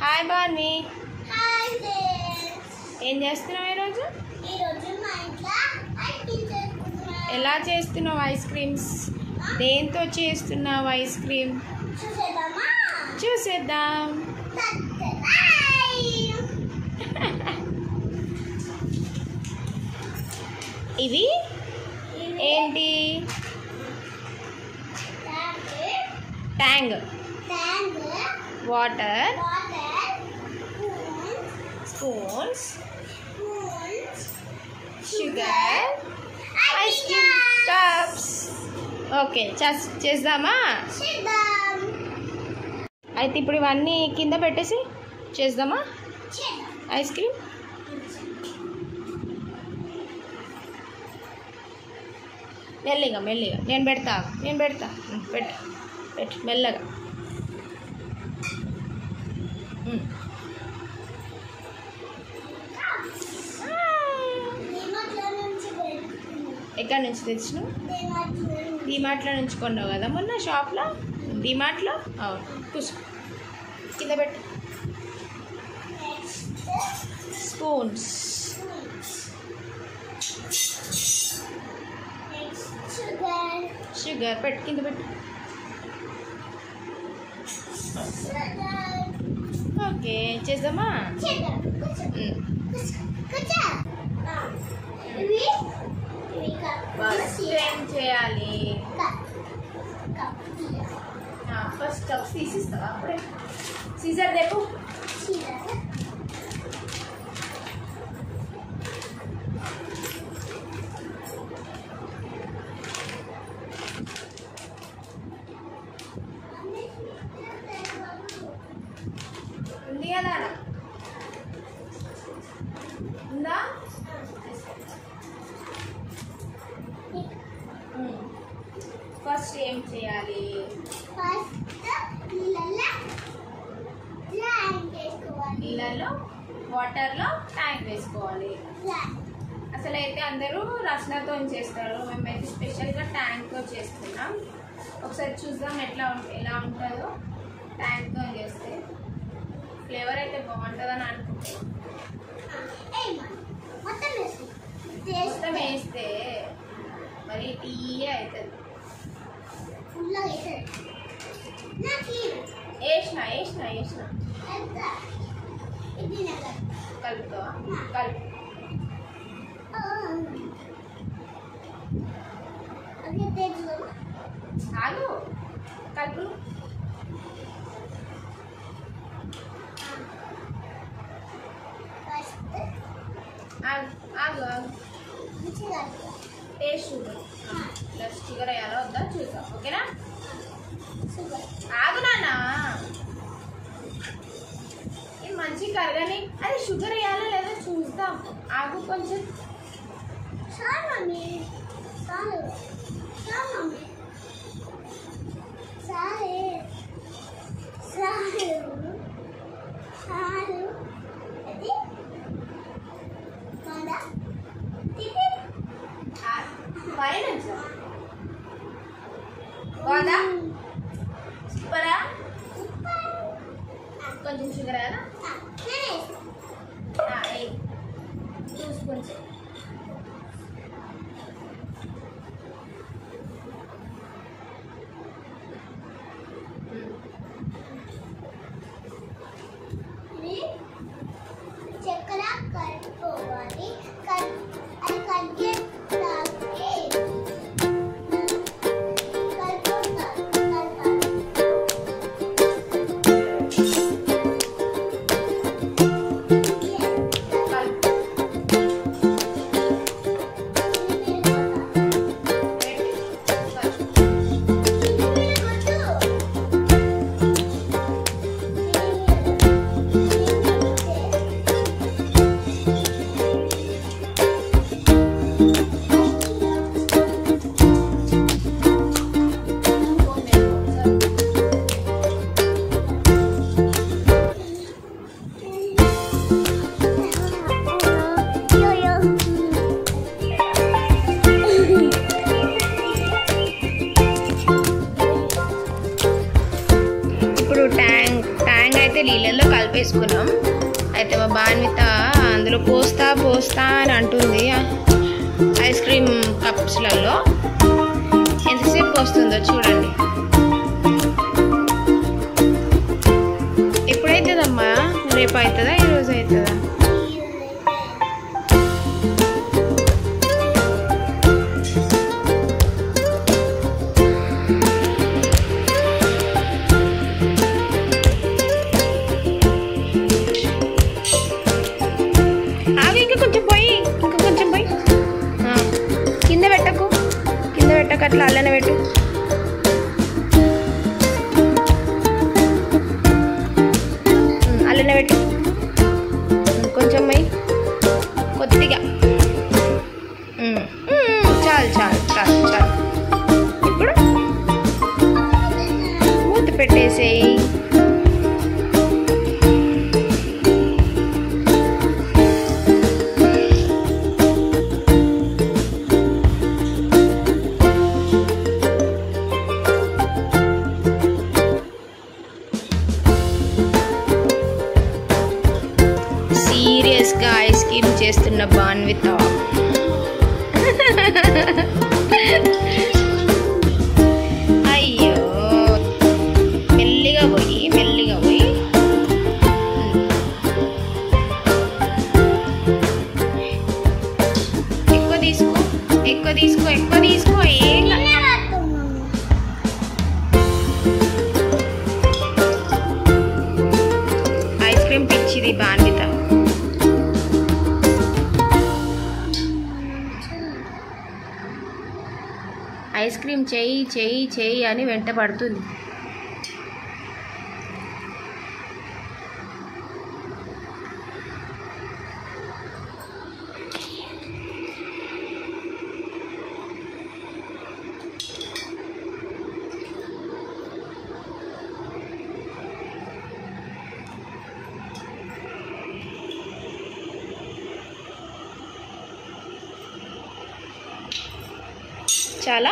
Hi బార్ని. ఏం చేస్తున్నావు ఈరోజు? ఎలా చేస్తున్నావు ఐస్ క్రీమ్స్? దేంతో చేస్తున్నావు ఐస్ క్రీమ్? చూసేద్దాం. ఇవి ఏంటి? Tang, water, spoons, sugar, ice cream cups. Okay, చేద్దామా? అయితే ఇప్పుడు ఇవన్నీ కింద పెట్టేసి చేద్దామా ఐస్ క్రీమ్? మెల్లిగా మెల్లిగా నేను పెడతా పెట్టు మెల్లగా. ఎక్కడి నుంచి తెచ్చినావు? డిమార్ట్లో నుంచి కొన్నావు కదా మొన్న షాప్లో. డిమార్ట్లో అవును. కూర్చో, కింద పెట్టు. స్పూన్స్, షుగర్ పెట్టు, కింద పెట్టు. ఓకే, చేద్దామా? ఫస్ట్ ఏం చేయాలి? ఫస్ట్ కప్స్ తీసిస్తావా? అప్పుడే సీజర్ దేపు. ఉంది కదా ఉందా? ఫస్ట్ ఏం చేయాలి? నీళ్ళలో వాటర్లో ట్యాంక్ వేసుకోవాలి. అసలు అయితే అందరూ రచనతో చేస్తారు, మేమైతే స్పెషల్గా ట్యాంక్తో చేస్తున్నాం. ఒకసారి చూద్దాం ఎలా ఉంటుందో ట్యాంక్తో చేస్తే. ఫ్లేవర్ అయితే బాగుంటుందని అనుకుంటున్నాం. మొత్తం వేస్తే మరి టీ అవుతుంది. వేసిన కలుపుతావా? కలుపు. ఆగు, కలుపు. ఆగు టేస్ట్ చూద్దాం. ప్లస్ షుగర్ వేయాలో వద్దా చూద్దాం. ఓకేనా? ఆగు నాన్న, ఇది మంచి కరగని. అది షుగర్ వేయాలో లేదో చూద్దాం. ఆగు కొంచెం. బాగుందా? సూపరా? కొంచెం షుగర్ కదా? 2 స్పూన్స్. చక్కెర కలుపుకోవాలి. కలిపేసుకున్నాం. అయితే మా బాన్విత అందులో పోస్తా అని అంటుంది ఐస్ క్రీమ్ కప్స్లలో. ఎంతసేపు పోస్తుందో చూడండి. ఎప్పుడైతుందమ్మా? రేపు అవుతుందా, ఈరోజు అవుతుందా? అట్లా అల్లనే పెట్టు. అల్లనే పెట్టు కొంచెం మై కొద్దిగా. చాలు చాలు చాలు చాలు. ఇప్పుడు మూత పెట్టేసేయి. సీరియస్గా ఐస్ క్రీమ్ చేస్తున్న బాన్విత. అయ్యో మెల్లిగా పోయి ఎక్కువ తీసుకో. ఏం ఐస్ క్రీమ్ పిచ్చిది బాన్విత. ఐస్ క్రీమ్ చెయ్యి అని వెంట పడుతుంది. చాలా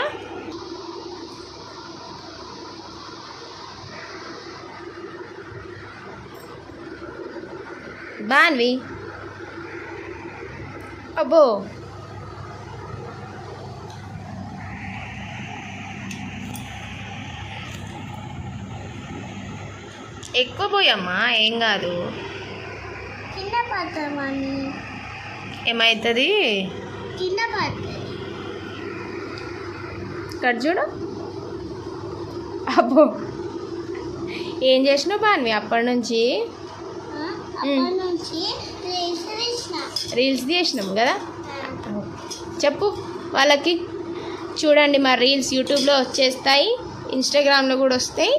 బాన్వి. అబ్బో ఎక్కువ పోయమ్మా, ఏం కాదు. ఏమవుతుంది? ఇక్కడ చూడు. అబ్బో ఏం చేసినావు బాన్వి అప్పటి నుంచి? రీల్స్ తీసినాము కదా. చెప్పు వాళ్ళకి. చూడండి మా రీల్స్ యూట్యూబ్లో వచ్చేస్తాయి, ఇన్స్టాగ్రామ్లో కూడా వస్తాయి.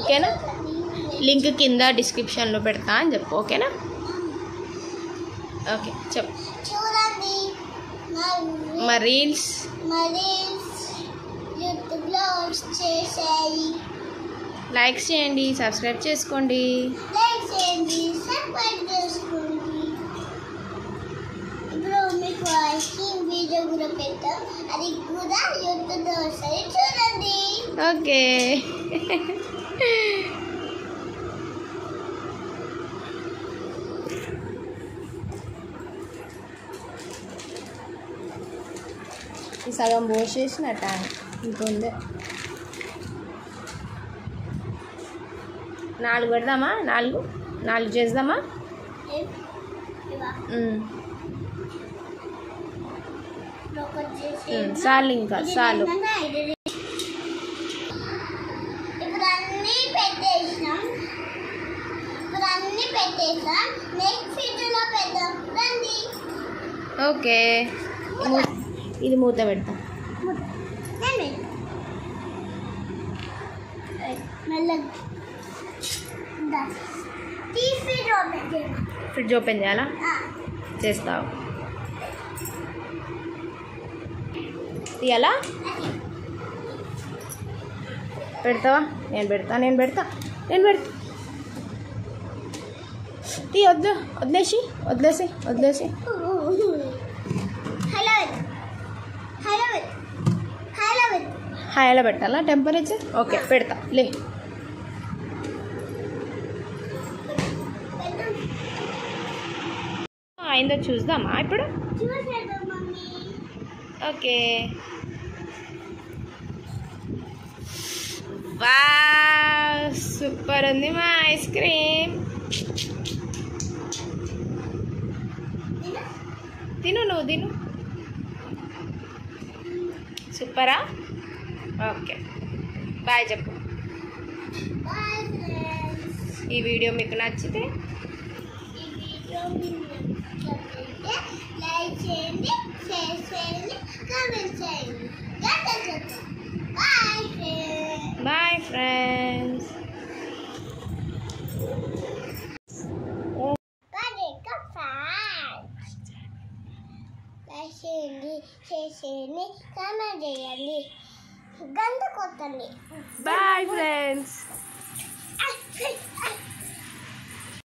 ఓకేనా? లింక్ కింద డిస్క్రిప్షన్లో పెడతా అని చెప్పు. ఓకేనా? ఓకే చెప్పు. మా రీల్స్ యూట్యూబ్లో వచ్చేసాయి. లైక్ చేయండి, సబ్స్క్రైబ్ చేసుకోండి. ఇప్పుడు మీకు ఐస్ క్రీమ్ వీడియో కూడా పెట్టాం, అది కూడా యూట్యూబ్లో వస్తుంది, చూడండి. ఓకే. సగం పోసేసిన ట్యాంక్ ఇంకొందే. 4 పెడదామా? 4 చేద్దామా? చాలు, ఇంకా చాలు. ఇప్పుడు అన్నీ పెట్టేసాం. నెక్స్ట్ వీడియోలో పెడదాం రండి. ఓకే. ఇది మూత పెడతా. ఫ్రిడ్జ్ ఓపెన్ చేయాలా? చేస్తావు. తీయాలా? పెడతావా? నేను పెడతా. తీ. వదిలేసి హైలో పెట్టాలా టెంపరేచర్? ఓకే పెడతా. లే అయిందో చూద్దామా ఇప్పుడు? చూసేద్దాం మమ్మీ. ఓకే. వావ్, సూపర్ ఉంది మా ఐస్ క్రీమ్. తిను, నువ్వు తిను. సూపరా? ఓకే, బాయ్ చెప్పు. Bye friends. ఈ వీడియో మీకు నచ్చితే ఈ వీడియో మీకు నచ్చితే లైక్ చేయండి, షేర్ చేయండి, కామెంట్ చేయండి. Bye friends. Bye friends. Like చేయండి, షేర్ చేయండి, కామెంట్ చేయండి, గంట కొట్టండి. Bye friends.